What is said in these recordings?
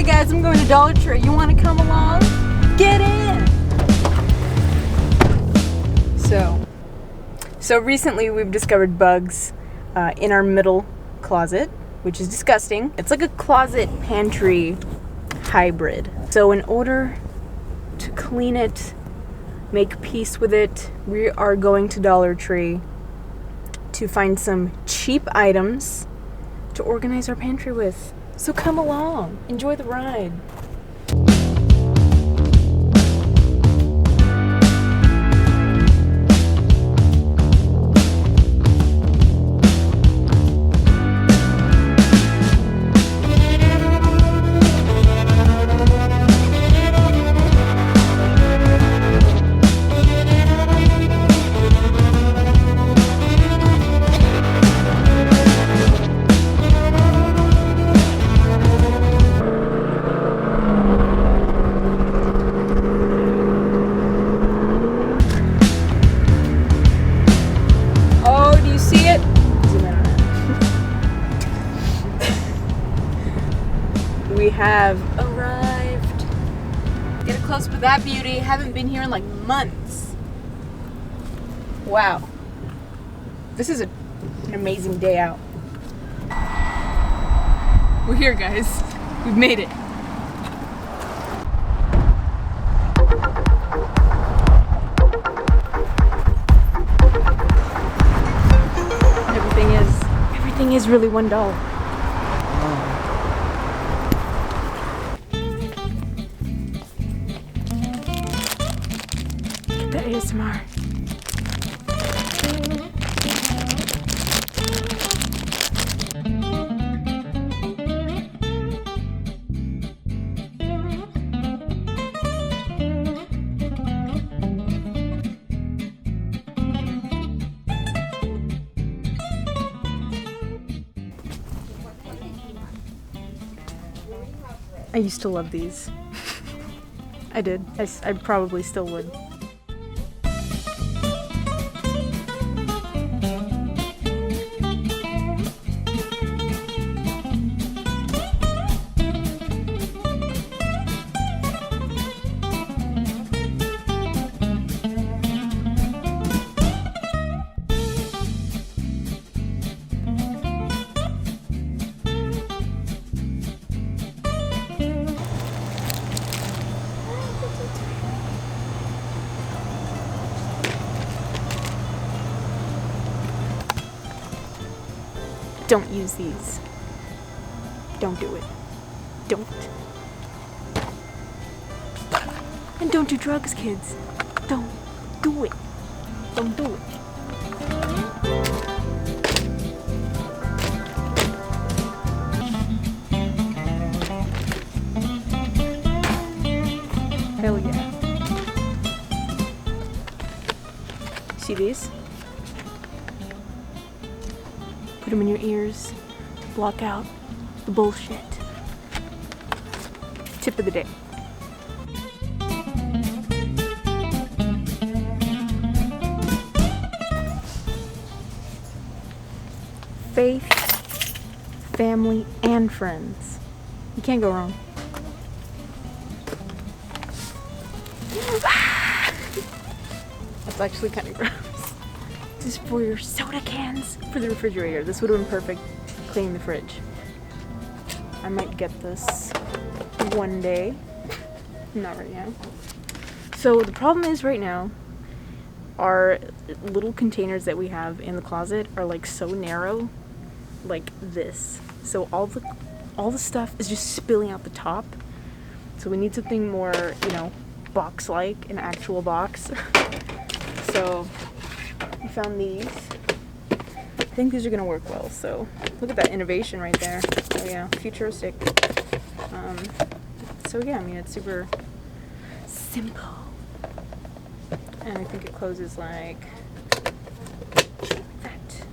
guys, I'm going to Dollar Tree. You want to come along? Get in! So recently we've discovered bugs in our middle closet, which is disgusting. It's like a closet pantry hybrid. So in order to clean it, make peace with it, we are going to Dollar Tree to find some cheap items to organize our pantry with. So come along, enjoy the ride. We have arrived. Get a close up of that beauty. Haven't been here in like months. Wow. This is an amazing day out. We're here, guys. We've made it. Everything is really $1. The ASMR. I used to love these. I did. I probably still would. Don't use these. Don't do it. Don't. And don't do drugs, kids. Don't do it. Don't do it. Hell yeah. See these? Put them in your ears, block out the bullshit. Tip of the day. Faith, family, and friends. You can't go wrong. That's actually kind of gross. This is for your soda cans for the refrigerator. This would have been perfect cleaning the fridge. I might get this one day. Not right now. So the problem is right now, our little containers that we have in the closet are like so narrow, like this. So all the stuff is just spilling out the top. So we need something more, box-like, an actual box. So we found these. I think these are gonna work well. So look at that innovation right there. Oh yeah, futuristic. So yeah, I mean it's super simple. And I think it closes like that.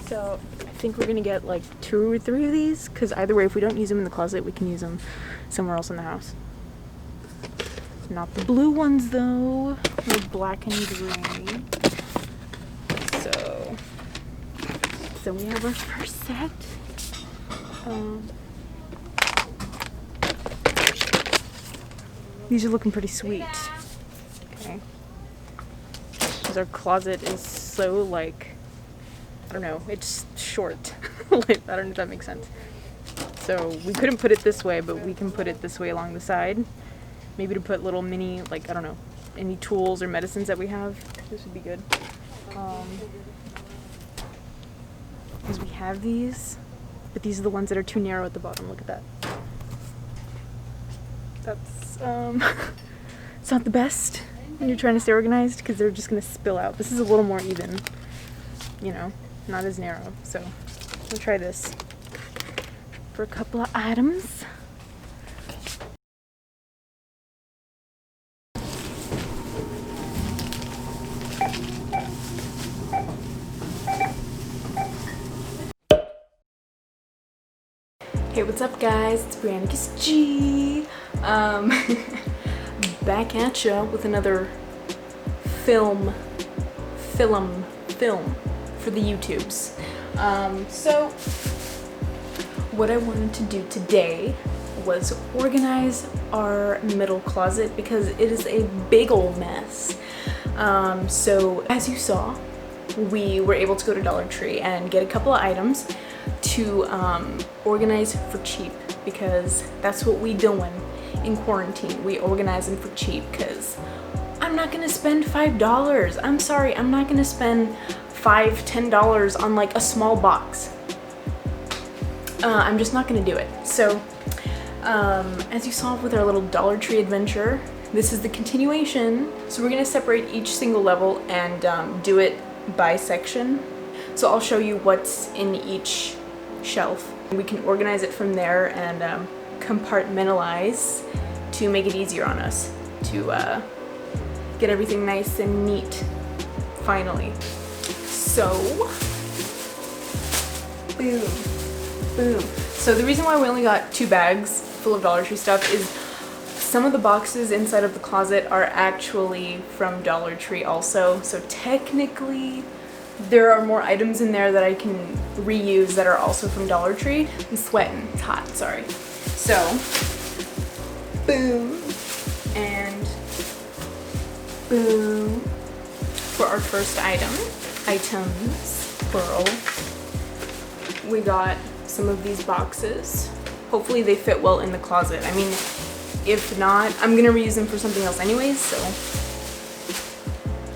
So I think we're gonna get like 2 or 3 of these, because either way, if we don't use them in the closet, we can use them somewhere else in the house. Not the blue ones though, they're black and gray. So we have our first set. These are looking pretty sweet. Okay. Because our closet is so, like, I don't know, it's short. Like, I don't know if that makes sense. So we couldn't put it this way, but we can put it this way along the side. Maybe to put little mini, like, I don't know, any tools or medicines that we have. This would be good. Because we have these, but these are the ones that are too narrow at the bottom. Look at that. That's, it's not the best when you're trying to stay organized because they're just going to spill out. This is a little more even, you know, not as narrow. So we'll try this for a couple of items. Hey, what's up guys? It's Brianna's G. Back at ya with another film for the YouTubes. So what I wanted to do today was organize our middle closet because it is a big old mess. So as you saw, we were able to go to Dollar Tree and get a couple of items to organize for cheap, because that's what we doing in quarantine. We organizing for cheap because I'm not gonna spend $5. I'm sorry, I'm not gonna spend $5-10 on like a small box. I'm just not gonna do it. So as you saw with our little Dollar Tree adventure, this is the continuation. So we're gonna separate each single level and do it by section. So I'll show you what's in each shelf. We can organize it from there and compartmentalize to make it easier on us to get everything nice and neat finally. So boom, boom. So the reason why we only got 2 bags full of Dollar Tree stuff is some of the boxes inside of the closet are actually from Dollar Tree also. So technically there are more items in there that I can reuse that are also from Dollar Tree. I'm sweating, it's hot, sorry. So, boom, and boom. For our first items, plural, we got some of these boxes. Hopefully they fit well in the closet. I mean, if not, I'm gonna reuse them for something else anyways, so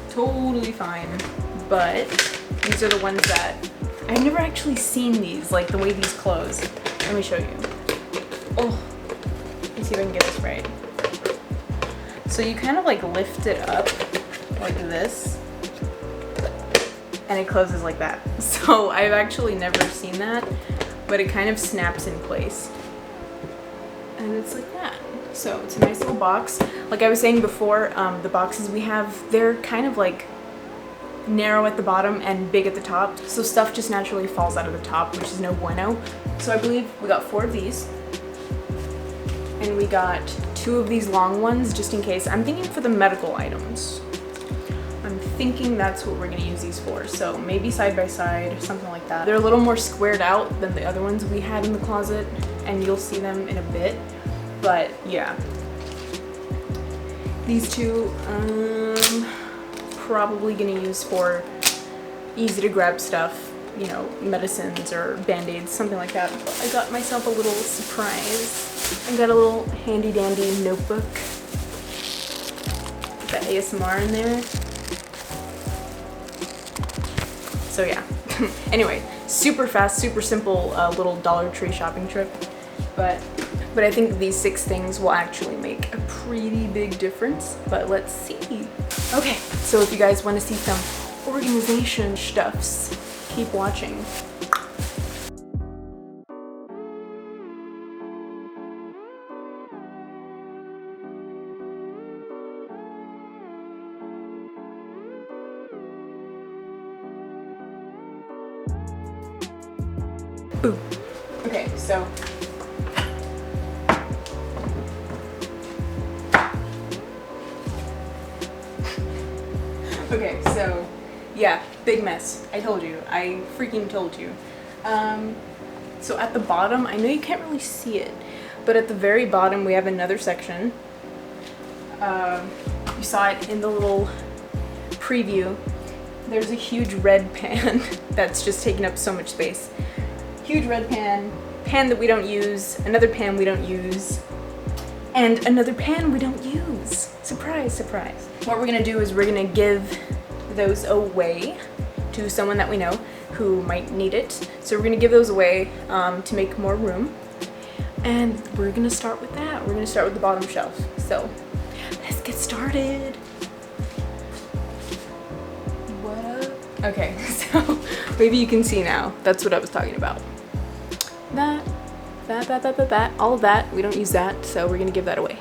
totally fine. But these are the ones that I've never actually seen these, like the way these close. Let me show you. Oh, let me see if I can get this right. So you kind of like lift it up like this and it closes like that. So I've actually never seen that, but it kind of snaps in place. And it's like that. So it's a nice little box. Like I was saying before, the boxes we have, they're kind of like narrow at the bottom and big at the top, so stuff just naturally falls out of the top, which is no bueno. So I believe we got 4 of these, and we got 2 of these long ones just in case. I'm thinking for the medical items. I'm thinking that's what we're gonna use these for, so maybe side by side, something like that. They're a little more squared out than the other ones we had in the closet, and you'll see them in a bit, but yeah. These 2, probably gonna use for easy to grab stuff, you know, medicines or band-aids, something like that. But I got myself a little surprise. I got a little handy dandy notebook. Put that ASMR in there. So yeah. Anyway, super fast, super simple little Dollar Tree shopping trip. But I think these 6 things will actually make a pretty big difference. But let's see. Okay, so if you guys want to see some organization stuffs, keep watching. Boom. Okay, so okay, so yeah, big mess. I told you. I freaking told you. So at the bottom, I know you can't really see it, but at the very bottom we have another section You saw it in the little preview. There's a huge red pan that's just taking up so much space. Huge red pan that we don't use, another pan we don't use, and another pan we don't use. Surprise, surprise. What we're gonna do is we're gonna give those away to someone that we know who might need it. So we're gonna give those away to make more room. And we're gonna start with that. We're gonna start with the bottom shelf. So let's get started. What up? Okay, so maybe you can see now. That's what I was talking about. That, all of that. We don't use that, so we're gonna give that away.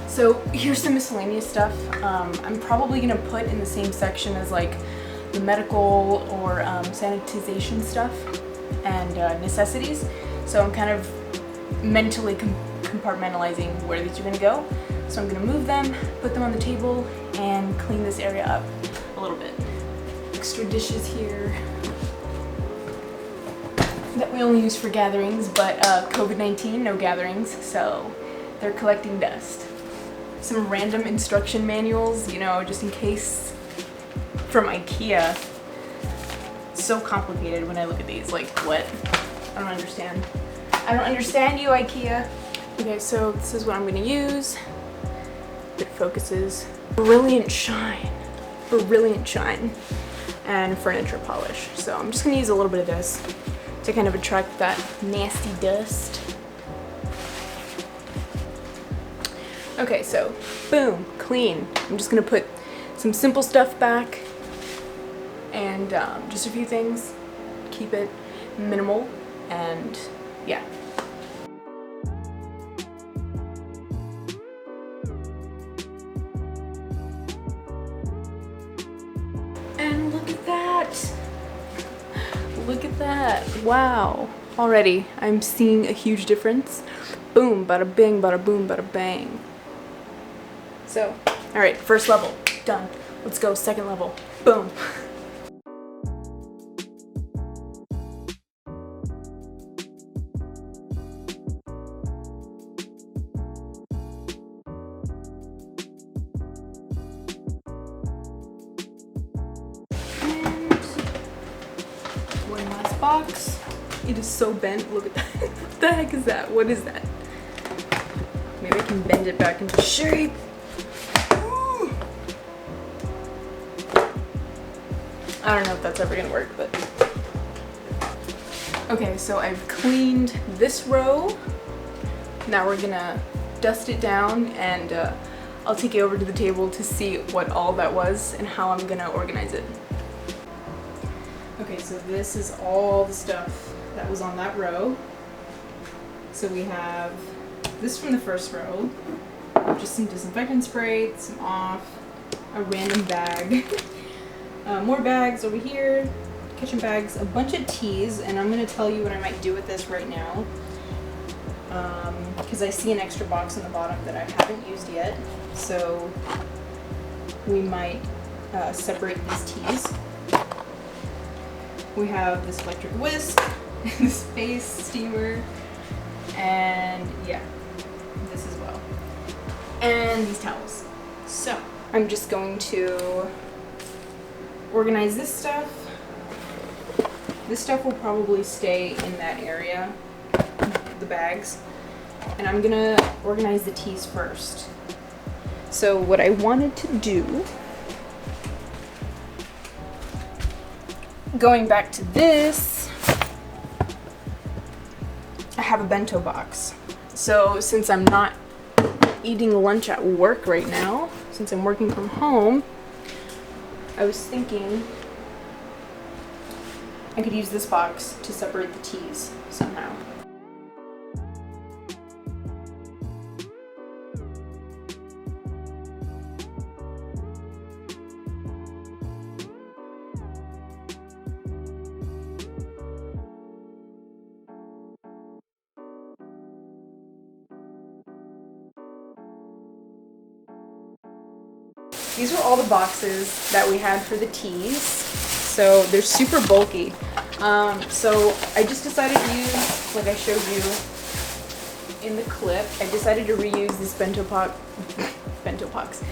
So here's some miscellaneous stuff. I'm probably gonna put in the same section as like the medical or sanitization stuff and necessities. So I'm kind of mentally compartmentalizing where these are gonna go. So I'm gonna move them, put them on the table, and clean this area up a little bit. Extra dishes here that we only use for gatherings, but COVID-19, no gatherings, so they're collecting dust. Some random instruction manuals, you know, just in case, from IKEA. It's so complicated when I look at these, like what? I don't understand. I don't understand you, IKEA. Okay, so this is what I'm gonna use. It focuses. Brilliant shine. Brilliant shine. And furniture polish. So I'm just gonna use a little bit of this to kind of attract that nasty dust. Okay, so boom, clean. I'm just gonna put some simple stuff back and just a few things. Keep it minimal and yeah. And look at that. Look at that. Wow. Already, I'm seeing a huge difference. Boom, bada bing, bada boom, bada bang. So, all right, first level, done. Let's go, second level, boom. And one last box. It is so bent, look at that. What the heck is that? What is that? Maybe I can bend it back into shape. I don't know if that's ever gonna work, but. Okay, so I've cleaned this row. Now we're gonna dust it down and I'll take it over to the table to see what all that was and how I'm gonna organize it. Okay, so this is all the stuff that was on that row. So we have this from the first row, just some disinfectant spray, some off, a random bag. More bags over here, kitchen bags, a bunch of teas, and I'm going to tell you what I might do with this right now. Because I see an extra box on the bottom that I haven't used yet. So we might separate these teas. We have this electric whisk, this face steamer, and yeah, this as well. And these towels. So I'm just going to organize this stuff. This stuff will probably stay in that area, the bags. And I'm gonna organize the teas first. So what I wanted to do, going back to this, I have a bento box. So since I'm not eating lunch at work right now, since I'm working from home, I was thinking I could use this box to separate the teas somehow. these were all the boxes that we had for the teas. So they're super bulky. So I just decided to use, like I showed you in the clip, I decided to reuse this bento box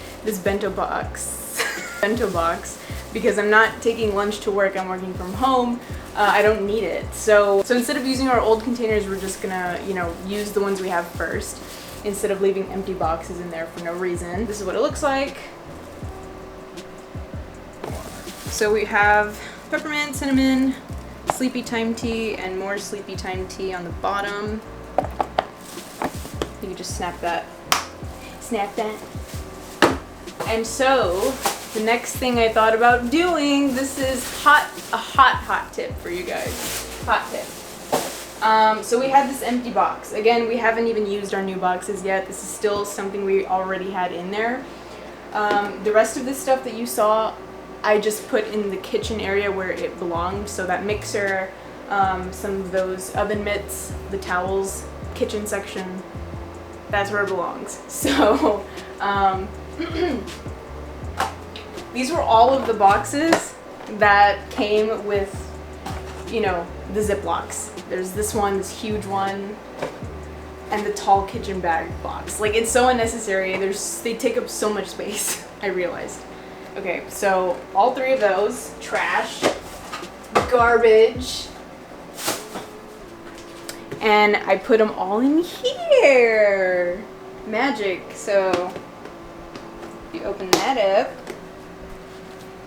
because I'm not taking lunch to work, I'm working from home. I don't need it. So instead of using our old containers, we're just gonna, you know, use the ones we have first instead of leaving empty boxes in there for no reason. This is what it looks like. So we have peppermint, cinnamon, sleepy time tea, and more sleepy time tea on the bottom. You can just snap that. Snap that. And so, the next thing I thought about doing, this is a hot tip for you guys. Hot tip. So we had this empty box. Again, we haven't even used our new boxes yet. This is still something we already had in there. The rest of this stuff that you saw, I just put in the kitchen area where it belonged. So that mixer, some of those oven mitts, the towels, kitchen section, that's where it belongs. So, these were all of the boxes that came with, you know, the Ziplocs. There's this one, this huge one, and the tall kitchen bag box. Like, it's so unnecessary. They take up so much space, I realized. Okay, so all three of those, trash, garbage, and I put them all in here. Magic. So you open that up,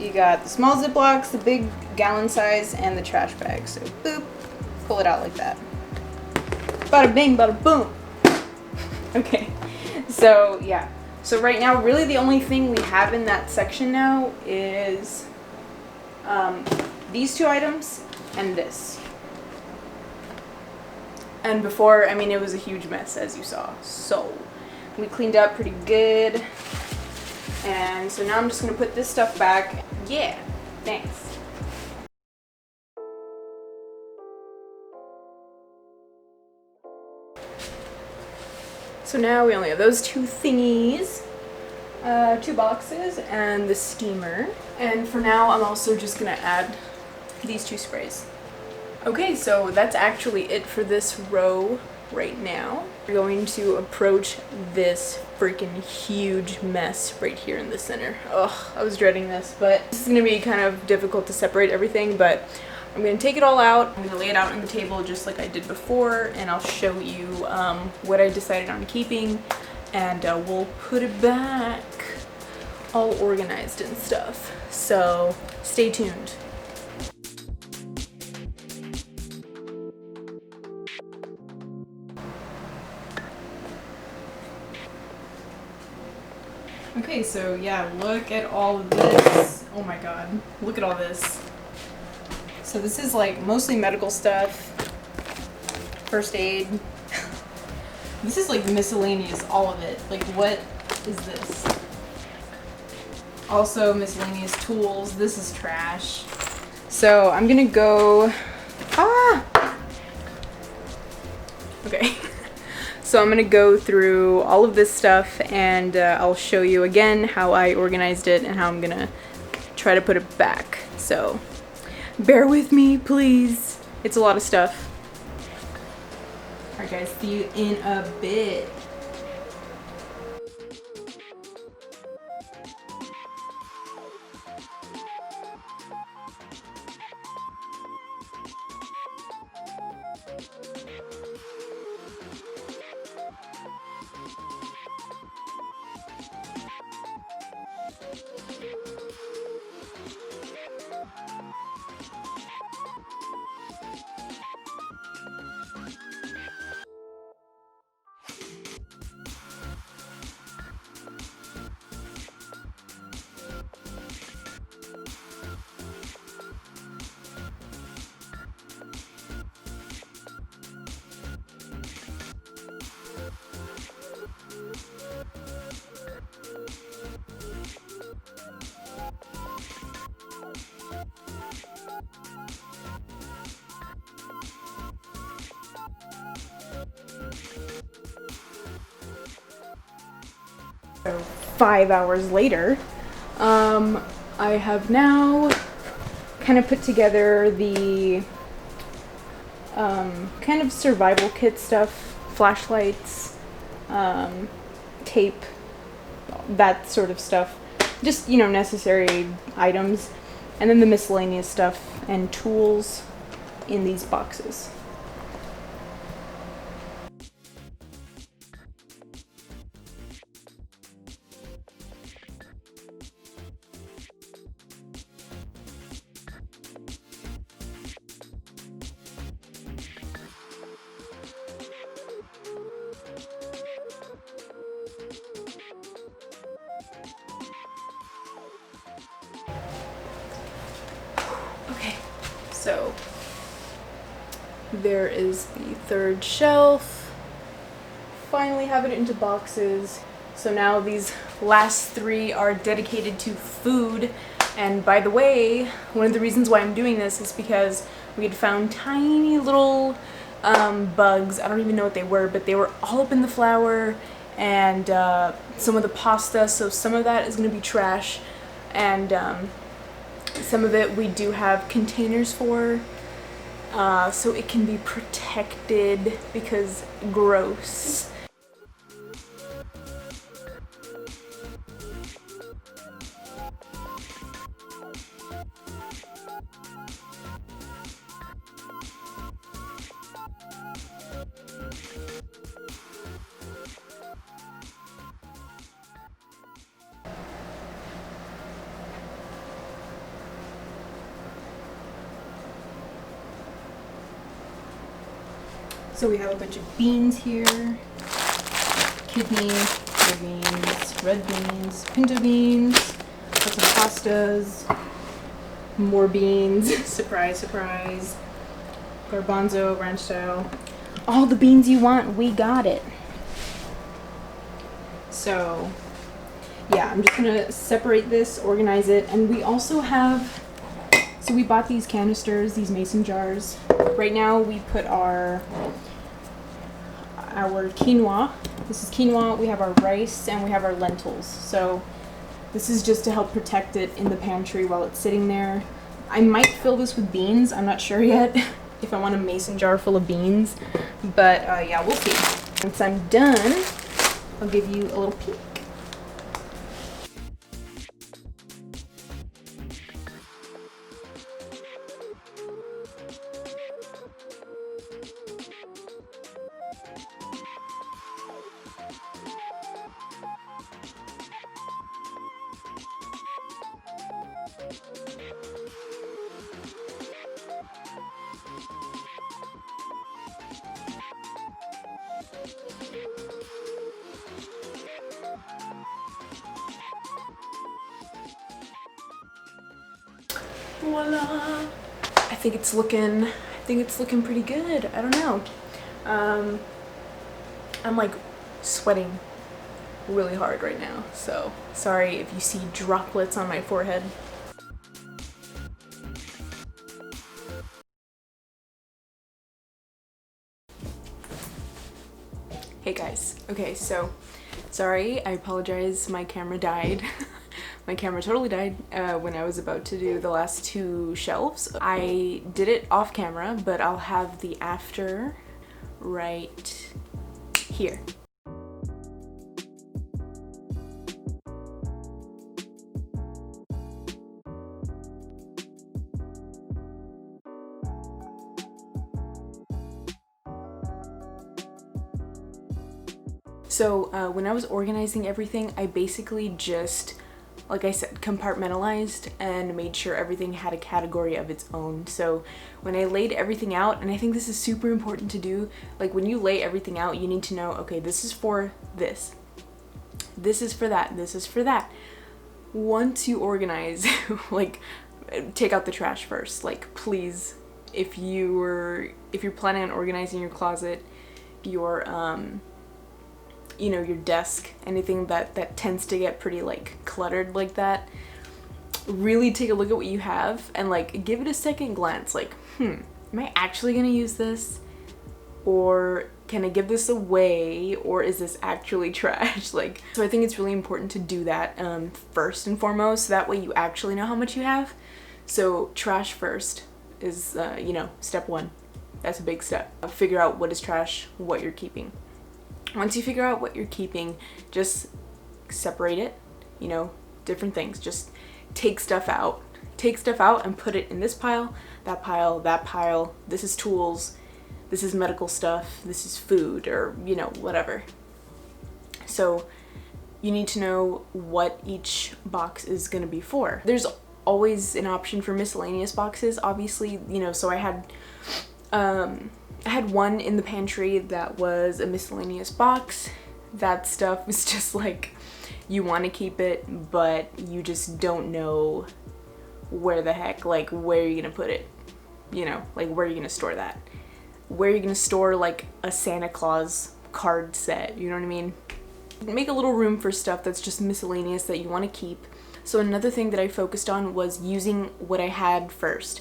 you got the small Ziplocs, the big gallon size, and the trash bag. So boop, pull it out like that. Bada bing, bada boom. Okay, so yeah. So right now, really the only thing we have in that section now is these two items and this. And before, I mean, it was a huge mess, as you saw. So we cleaned up pretty good. And so now I'm just gonna put this stuff back. Yeah, thanks. So now we only have those two thingies, two boxes, and the steamer. And for now, I'm also just gonna add these two sprays. Okay, so that's actually it for this row right now. We're going to approach this freaking huge mess right here in the center. Ugh, I was dreading this, but this is gonna be kind of difficult to separate everything, but I'm gonna take it all out. I'm gonna lay it out on the table just like I did before, and I'll show you what I decided on keeping, and we'll put it back all organized and stuff. So stay tuned. Okay, so yeah, look at all of this. Oh my god, look at all this. So this is like mostly medical stuff, first aid. This is like miscellaneous, all of it. Like, what is this? Also miscellaneous tools. This is trash. So I'm gonna go, okay. So I'm gonna go through all of this stuff, and I'll show you again how I organized it and how I'm gonna try to put it back. So bear with me, please. It's a lot of stuff. Alright guys, see you in a bit. So 5 hours later, I have now kind of put together the kind of survival kit stuff, flashlights, tape, that sort of stuff. Just, you know, necessary items. And then the miscellaneous stuff and tools in these boxes. Okay, so there is the third shelf. Finally have it into boxes. So now these last three are dedicated to food. And by the way, one of the reasons why I'm doing this is because we had found tiny little bugs. I don't even know what they were, but they were all up in the flour and some of the pasta. So some of that is going to be trash. And some of it we do have containers for, so it can be protected because gross. So we have a bunch of beans here, kidney, red beans, pinto beans, got some pastas, more beans, surprise, surprise, garbanzo, ranch style. All the beans you want, we got it. So yeah, I'm just gonna separate this, organize it, and we also have, so we bought these canisters, these mason jars. Right now we put our quinoa. This is quinoa, we have our rice, and we have our lentils. So this is just to help protect it in the pantry while it's sitting there. I might fill this with beans, I'm not sure yet if I want a mason jar full of beans, but yeah, we'll see. Once I'm done, I'll give you a little peek. Voila! I think it's looking pretty good. I don't know. I'm like sweating really hard right now, so sorry if you see droplets on my forehead. Hey guys, okay, so sorry, I apologize, my camera died. My camera totally died when I was about to do the last two shelves. I did it off camera, but I'll have the after right here. So when I was organizing everything, I basically just, like I said, compartmentalized and made sure everything had a category of its own. So when I laid everything out, and I think this is super important to do, like when you lay everything out, you need to know, okay, this is for this. This is for that. This is for that. Once you organize, like take out the trash first. Like please, if you're planning on organizing your closet, your you know, your desk, anything that tends to get pretty like cluttered like that, really take a look at what you have and like give it a second glance, like am I actually gonna use this? or can I give this away, or is this actually trash? Like, so I think it's really important to do that first and foremost, so that way you actually know how much you have. So trash first is, you know, step one. That's a big step. Figure out what is trash, what you're keeping. Once you figure out what you're keeping, just separate it, you know, different things. Just take stuff out. Take stuff out and put it in this pile, that pile, that pile. This is tools. This is medical stuff. This is food, or, you know, whatever. So you need to know what each box is going to be for. There's always an option for miscellaneous boxes, obviously, you know, so I had one in the pantry that was a miscellaneous box. That stuff was just like, you want to keep it, but you just don't know where the heck, like, where you're gonna put it, you know, like, where you're gonna store that, where you're gonna store like a Santa Claus card set, you know what I mean? Make a little room for stuff that's just miscellaneous that you want to keep. So another thing that I focused on was using what I had first.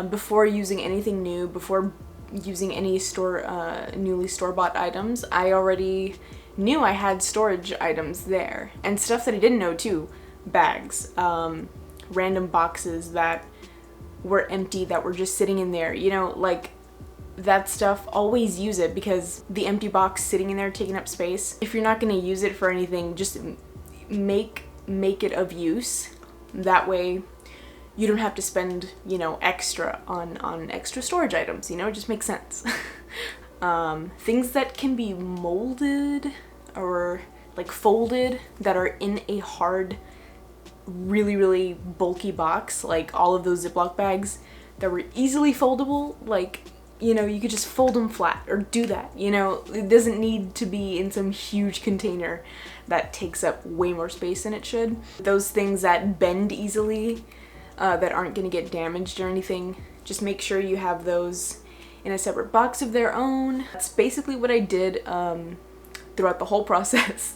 Before using anything new, before using any newly store-bought items, I already knew I had storage items there. And stuff that I didn't know too. Bags, random boxes that were empty, that were just sitting in there, you know, like, that stuff, always use it, because the empty box sitting in there taking up space, if you're not going to use it for anything, just make it of use. That way you don't have to spend, you know, extra on extra storage items, you know, it just makes sense. Things that can be molded or like folded, that are in a hard, really bulky box, like all of those Ziploc bags that were easily foldable, like, you know, you could just fold them flat, or do that, you know, it doesn't need to be in some huge container that takes up way more space than it should. Those things that bend easily, that aren't gonna get damaged or anything, just make sure you have those in a separate box of their own. That's basically what I did throughout the whole process.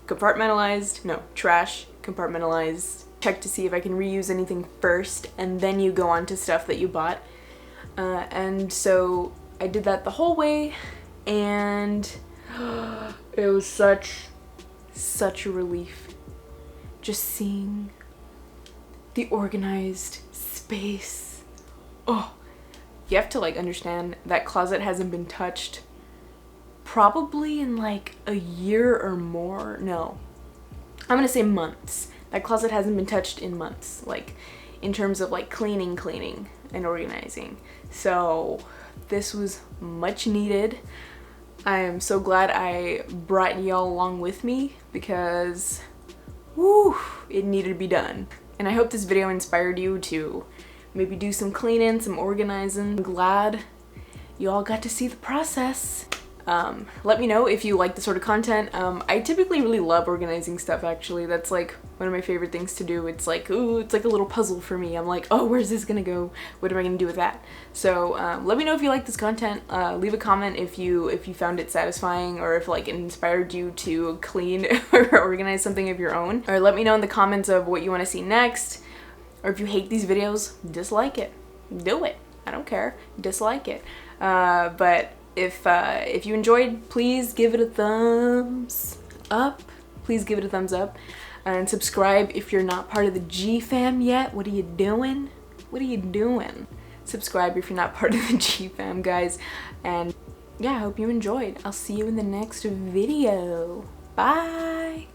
Compartmentalized, no, trash, compartmentalized, check to see if I can reuse anything first, and then you go on to stuff that you bought. And so I did that the whole way, and it was such a relief just seeing the organized space. Oh, you have to like understand that closet hasn't been touched probably in like a year or more. No, I'm gonna say months. That closet hasn't been touched in months, like in terms of like cleaning and organizing. So this was much needed. I am so glad I brought y'all along with me, because woo, it needed to be done. And I hope this video inspired you to maybe do some cleaning, some organizing. I'm glad you all got to see the process. Let me know if you like this sort of content. I typically really love organizing stuff, actually. That's like one of my favorite things to do. It's like, ooh, it's like a little puzzle for me. I'm like, oh, where's this gonna go? What am I gonna do with that? So let me know if you like this content. Leave a comment if you found it satisfying, or if like it inspired you to clean or organize something of your own. Or let me know in the comments of what you want to see next. Or if you hate these videos, dislike it. Do it. I don't care. Dislike it. But if you enjoyed, please give it a thumbs up. Please give it a thumbs up. And subscribe if you're not part of the G fam yet. What are you doing? What are you doing? Subscribe if you're not part of the G fam, guys. And yeah, I hope you enjoyed. I'll see you in the next video. Bye!